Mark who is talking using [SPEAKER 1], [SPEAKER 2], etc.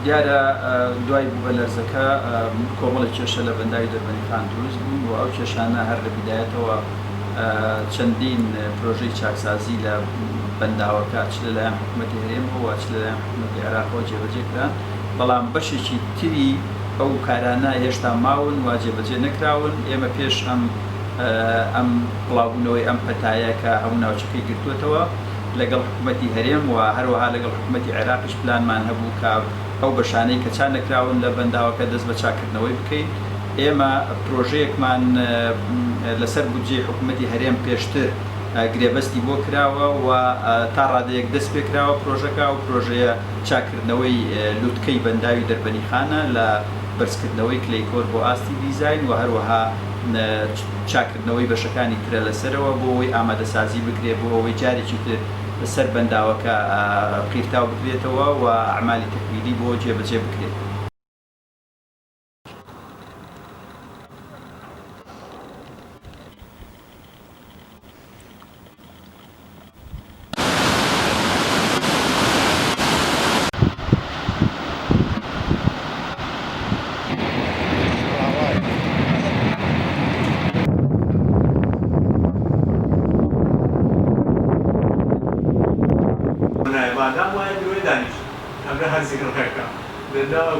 [SPEAKER 1] دیارە دوای بوو بە لەرزەکە کۆمەڵی کێشە لە بەنداوی دەربەندیخان دروست بوون و ئەو کێشانە هەر لە بیدایەتەوە چەندین پرۆژەی چاکسازی لە بەنداوەکە چ لەلایەن حکوومەتی هەرێمەوە چ لەلایەن حکوومەتی عێراقەوە جێبەجێکران، بەڵام بەشێکی تری ئەو کارانە هێشتا ماون و جێبەجێ نەکراون. ئێمە پێش ئەم بڵاوبوونەوەی ئەم پەتایە کە ئەو ناوچەکەی گرتووەتەوە لەگەڵ حکوومەتی هەرێم و هەروەها لەگەڵ حکوومەتی عێراقیش پلانمان هەبوو کە ئەو بەشانەی کە چا نەکراون لە بەنداوەکە دەست بە چاکردنەوەی بکەین. ئێمە پرۆژەیەکمان لەسەر بودجێ حکوومەتی هەرێم پێشتر گرێبەستی بۆ کراوە و تا ڕادەیەک دەست پێ کراوە پرۆژەکە و پرۆژەیە چاکردنەوەی لووتکەی بەنداوی دەربەندیخانە لە بەرزکردنەوەی کلەیکۆر بۆ ئاستی دیزاین و هەروەها چاکردنەوەی بەشەکانی ترە لەسەرەوە بۆ ئەوەی ئامادەسازی بکرێت بۆ ئەوەی جارێکی تر لەسەر بەنداوەکە قیرتاو بکرێتەوە و ئەعمالی تەکمیلی بۆ جێبەجێ بکرێت.
[SPEAKER 2] مادام وایە درۆی دانیش ئەمرە هەرزیگەڕەکە بێدا ئەو